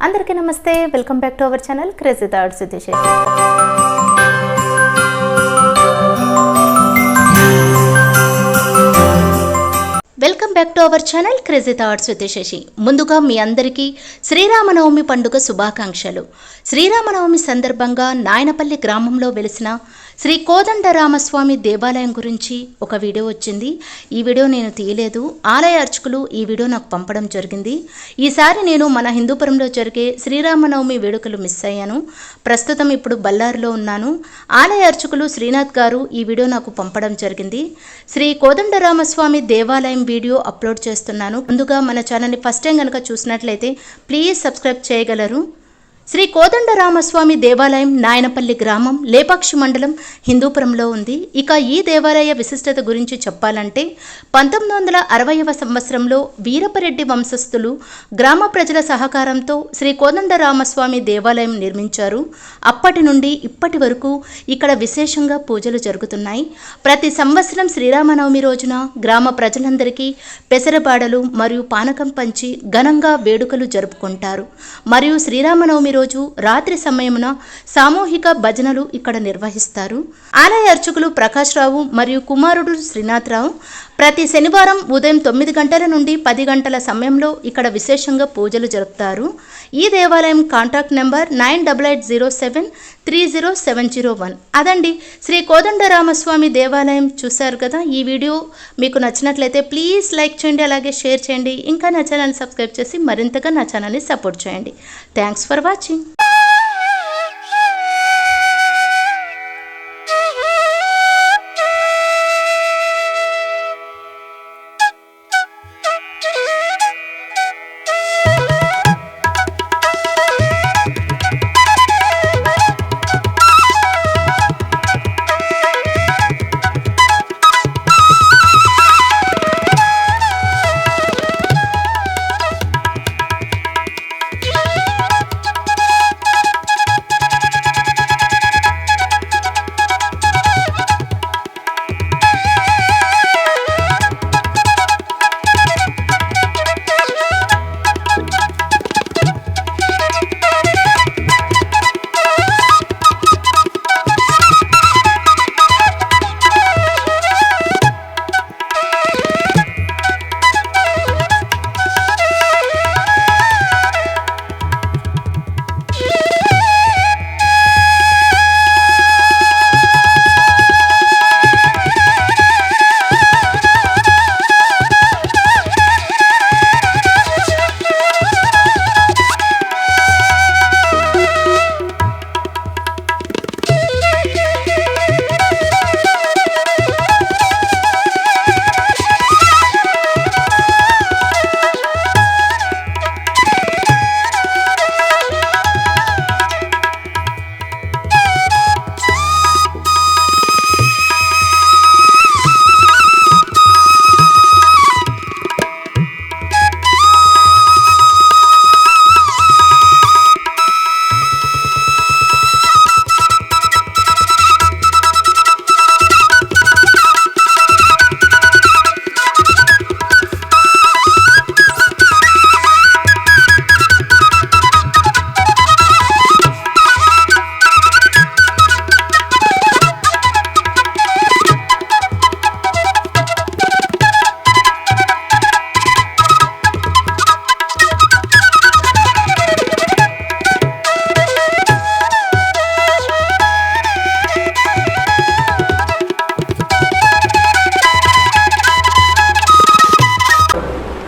అందరికీ నమస్తే, welcome back to our channel crazy thoughts with Shashi. Welcome back to our channel crazy thoughts with Shashi. ముందుగా మీ అందరికీ శ్రీరామనవమి పండుగ శుభాకాంక్షలు. శ్రీరామనవమి సందర్భంగా నాయనపల్లి గ్రామంలో వెలిసిన శ్రీ కోదండరామస్వామి దేవాలయం గురించి ఒక వీడియో వచ్చింది. ఈ వీడియో నేను తీయలేదు, ఆలయ అర్చకులు ఈ వీడియో నాకు పంపడం జరిగింది. ఈసారి నేను మన హిందూపురంలో జరిగే శ్రీరామనవమి వేడుకలు మిస్ అయ్యాను. ప్రస్తుతం ఇప్పుడు బళ్ళారిలో ఉన్నాను. ఆలయ అర్చకులు శ్రీనాథ్ గారు ఈ వీడియో నాకు పంపడం జరిగింది. శ్రీ కోదండరామస్వామి దేవాలయం వీడియో అప్లోడ్ చేస్తున్నాను. ముందుగా మన ఛానల్ని ఫస్ట్ టైం కనుక చూసినట్లయితే ప్లీజ్ సబ్స్క్రైబ్ చేయగలరు. శ్రీ కోదండరామస్వామి దేవాలయం నాయనపల్లి గ్రామం, లేపాక్షి మండలం, హిందూపురంలో ఉంది. ఇక ఈ దేవాలయ విశిష్టత గురించి చెప్పాలంటే 1960వ సంవత్సరంలో వీరపరెడ్డి వంశస్థులు గ్రామ ప్రజల సహకారంతో శ్రీ కోదండరామస్వామి దేవాలయం నిర్మించారు. అప్పటి నుండి ఇప్పటి వరకు ఇక్కడ విశేషంగా పూజలు జరుగుతున్నాయి. ప్రతి సంవత్సరం శ్రీరామనవమి రోజున గ్రామ ప్రజలందరికీ పెసరబాడలు మరియు పానకం పంచి ఘనంగా వేడుకలు జరుపుకుంటారు. మరియు శ్రీరామనవమి రోజు రాత్రి సమయమున సామూహిక భజనలు ఇక్కడ నిర్వహిస్తారు. ఆలయ అర్చకులు ప్రకాష్ రావు మరియు కుమారుడు శ్రీనాథ్ రావు ప్రతి శనివారం ఉదయం 9 గంటల నుండి 10 గంటల సమయంలో ఇక్కడ విశేషంగా పూజలు జరుపుతారు. ఈ దేవాలయం కాంటాక్ట్ నెంబర్ 9880730701. అదండి శ్రీ కోదండరామస్వామి దేవాలయం. చూశారు కదా. ఈ వీడియో మీకు నచ్చినట్లయితే ప్లీజ్ లైక్ చేయండి, అలాగే షేర్ చేయండి. ఇంకా నా ఛానల్ని సబ్స్క్రైబ్ చేసి మరింతగా నా ఛానల్ని సపోర్ట్ చేయండి. Thanks for watching.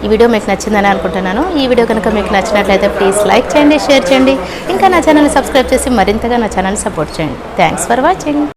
ఈ వీడియో మీకు నచ్చిందని అనుకుంటున్నాను. ఈ వీడియో కనుక మీకు నచ్చినట్లయితే ప్లీజ్ లైక్ చేయండి, షేర్ చేయండి. ఇంకా నా ఛానల్ని సబ్స్క్రైబ్ చేసి మరింతగా నా ఛానల్ని సపోర్ట్ చేయండి. Thanks for watching.